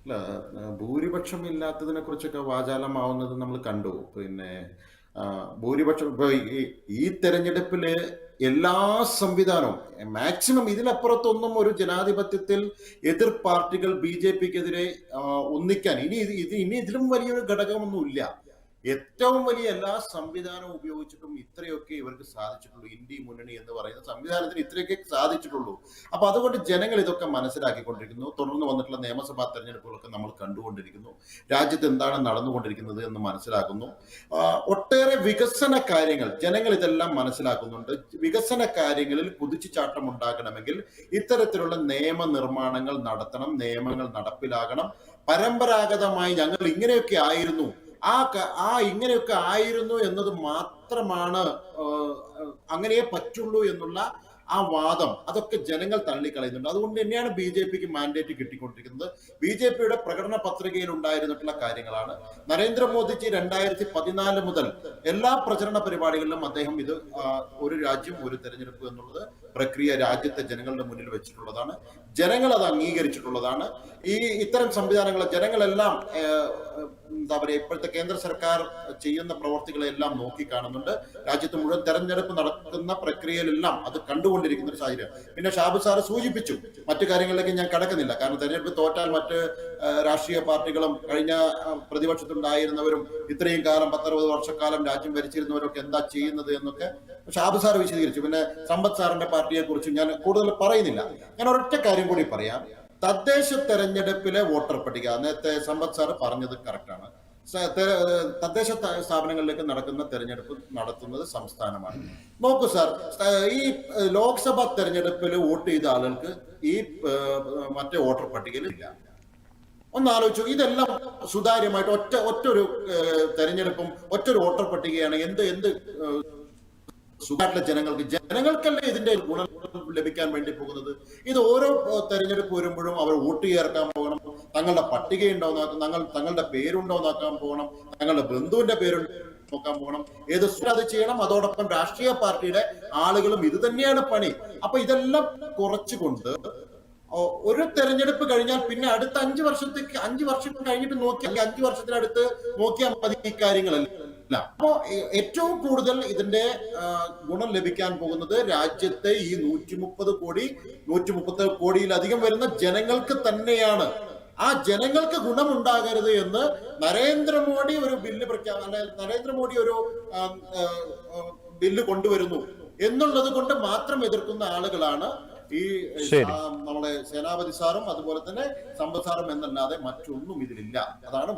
അല്ല, ഭൂരിപക്ഷം ഇല്ലാത്തതിനെ കുറിച്ചൊക്കെ വാചാലമാവുന്നത് നമ്മൾ കണ്ടു. പിന്നെ ഭൂരിപക്ഷം ഇപ്പൊ ഈ തെരഞ്ഞെടുപ്പില് എല്ലാ സംവിധാനവും മാക്സിമം ഇതിനപ്പുറത്തൊന്നും ഒരു ജനാധിപത്യത്തിൽ എതിർ പാർട്ടികൾ ബി ജെ പിക്കെതിരെ ഒന്നിക്കാൻ ഇനി ഇതിലും വലിയൊരു ഘടകമൊന്നുമില്ല. ഏറ്റവും വലിയ എല്ലാ സംവിധാനവും ഉപയോഗിച്ചിട്ടും ഇത്രയൊക്കെ ഇവർക്ക് സാധിച്ചിട്ടുള്ളൂ. ഇന്ത്യ മുന്നണി എന്ന് പറയുന്ന സംവിധാനത്തിന് ഇത്രയൊക്കെ സാധിച്ചിട്ടുള്ളൂ. അപ്പൊ അതുകൊണ്ട് ജനങ്ങൾ ഇതൊക്കെ മനസ്സിലാക്കിക്കൊണ്ടിരിക്കുന്നു. തുടർന്ന് വന്നിട്ടുള്ള നിയമസഭാ തെരഞ്ഞെടുപ്പുകളൊക്കെ നമ്മൾ കണ്ടുകൊണ്ടിരിക്കുന്നു. രാജ്യത്ത് എന്താണ് നടന്നുകൊണ്ടിരിക്കുന്നത് എന്ന് മനസ്സിലാക്കുന്നു. ഒട്ടേറെ വികസന കാര്യങ്ങൾ ജനങ്ങൾ ഇതെല്ലാം മനസ്സിലാക്കുന്നുണ്ട്. വികസന കാര്യങ്ങളിൽ കുതിച്ചുചാട്ടം ഉണ്ടാകണമെങ്കിൽ ഇത്തരത്തിലുള്ള നിയമനിർമ്മാണങ്ങൾ നടത്തണം, നിയമങ്ങൾ നടപ്പിലാകണം. പരമ്പരാഗതമായി ഞങ്ങൾ ഇങ്ങനെയൊക്കെ ആയിരുന്നു, ഇങ്ങനെയൊക്കെ ആയിരുന്നു എന്നത് മാത്രമാണ്, അങ്ങനെയേ പറ്റുള്ളൂ എന്നുള്ള ആ വാദം അതൊക്കെ ജനങ്ങൾ തള്ളിക്കളയുന്നുണ്ട്. അതുകൊണ്ട് തന്നെയാണ് ബി ജെ പിക്ക് മാൻഡേറ്റ് കിട്ടിക്കൊണ്ടിരിക്കുന്നത്. ബി ജെ പിയുടെ പ്രകടന പത്രികയിൽ ഉണ്ടായിരുന്നിട്ടുള്ള കാര്യങ്ങളാണ്. നരേന്ദ്രമോദിജി 2014 മുതൽ എല്ലാ പ്രചരണ പരിപാടികളിലും അദ്ദേഹം ഇത് ഒരു രാജ്യം ഒരു തെരഞ്ഞെടുപ്പ് എന്നുള്ളത് പ്രക്രിയ രാജ്യത്തെ ജനങ്ങളുടെ മുന്നിൽ വെച്ചിട്ടുള്ളതാണ്. ജനങ്ങൾ അത് അംഗീകരിച്ചിട്ടുള്ളതാണ്. ഇത്തരം സംവിധാനങ്ങൾ ജനങ്ങളെല്ലാം എന്താ പറയുക, ഇപ്പോഴത്തെ കേന്ദ്ര സർക്കാർ ചെയ്യുന്ന പ്രവർത്തികളെല്ലാം നോക്കിക്കാണുന്നുണ്ട്. രാജ്യത്ത് മുഴുവൻ തെരഞ്ഞെടുപ്പ് നടക്കുന്ന പ്രക്രിയയിലെല്ലാം അത് കണ്ടുകൊണ്ടിരിക്കുന്ന ഒരു സാഹചര്യം. പിന്നെ ഷാബു സാറ് സൂചിപ്പിച്ചു, മറ്റു കാര്യങ്ങളിലേക്ക് ഞാൻ കടക്കുന്നില്ല. കാരണം തെരഞ്ഞെടുപ്പ് തോറ്റാൽ മറ്റ് രാഷ്ട്രീയ പാർട്ടികളും കഴിഞ്ഞ പ്രതിപക്ഷത്തുണ്ടായിരുന്നവരും ഇത്രയും കാലം 10-60 വർഷക്കാലം രാജ്യം ഭരിച്ചിരുന്നവരൊക്കെ എന്താ ചെയ്യുന്നത് എന്നൊക്കെ ഷാബു സാർ വിശദീകരിച്ചു. പിന്നെ സമ്പത്ത് സാറിന്റെ പാർട്ടിയെ കുറിച്ച് ഞാൻ കൂടുതൽ പറയുന്നില്ല. ഞാൻ ഒരൊറ്റ കാര്യം കൂടി പറയാം. തദ്ദേശ തെരഞ്ഞെടുപ്പിലെ വോട്ടർ പട്ടിക, നേരത്തെ സമ്പത്ത് സാർ പറഞ്ഞത് കറക്റ്റാണ്. തദ്ദേശ സ്ഥാപനങ്ങളിലേക്ക് നടക്കുന്ന തെരഞ്ഞെടുപ്പ് നടത്തുന്നത് സംസ്ഥാനമാണ്. നോക്കൂ സാർ, ഈ ലോക്സഭാ തെരഞ്ഞെടുപ്പിൽ വോട്ട് ചെയ്ത ആളുകൾക്ക് ഈ മറ്റേ വോട്ടർ പട്ടികയിൽ ഇല്ല. ഒന്ന് ആലോചിച്ചു, ഇതെല്ലാം സുതാര്യമായിട്ട് ഒറ്റൊരു തെരഞ്ഞെടുപ്പും ഒറ്റൊരു വോട്ടർ പട്ടികയാണ് എന്ത് സുഖമായിട്ടുള്ള ജനങ്ങൾക്കല്ലേ ഇതിന്റെ ഗുണം ലഭിക്കാൻ വേണ്ടി പോകുന്നത്. ഇത് ഓരോ തെരഞ്ഞെടുപ്പ് വരുമ്പോഴും അവർ വോട്ട് ചേർക്കാൻ പോകണം, തങ്ങളുടെ പട്ടികയുണ്ടോ നോക്കാം, തങ്ങളുടെ പേരുണ്ടോ നോക്കാൻ പോകണം, തങ്ങളുടെ ബന്ധുവിന്റെ പേര് നോക്കാൻ പോകണം, ഏത് അത് ചെയ്യണം. അതോടൊപ്പം രാഷ്ട്രീയ പാർട്ടിയുടെ ആളുകളും ഇത് തന്നെയാണ് പണി. അപ്പൊ ഇതെല്ലാം കുറച്ചുകൊണ്ട് ഒരു തെരഞ്ഞെടുപ്പ് കഴിഞ്ഞാൽ പിന്നെ അടുത്ത 5 വർഷം കഴിഞ്ഞിട്ട് നോക്കിയാൽ 5 വർഷത്തിനടുത്ത് നോക്കിയാൽ മതി ഈ കാര്യങ്ങളെല്ലാം. അപ്പോ ഏറ്റവും കൂടുതൽ ഇതിന്റെ ഗുണം ലഭിക്കാൻ പോകുന്നത് രാജ്യത്തെ ഈ 130 കോടിയിലധികം വരുന്ന ജനങ്ങൾക്ക് തന്നെയാണ്. ആ ജനങ്ങൾക്ക് ഗുണമുണ്ടാകരുത് എന്ന് നരേന്ദ്രമോദി ഒരു ബില്ല് കൊണ്ടുവരുന്നു എന്നുള്ളത് കൊണ്ട് മാത്രം എതിർക്കുന്ന ആളുകളാണ് ഈ നമ്മളെ സേനാപതി സാറും അതുപോലെ തന്നെ സമ്പത്ത് സാറും എന്നല്ലാതെ മറ്റൊന്നും ഇതിലില്ല. അതാണ്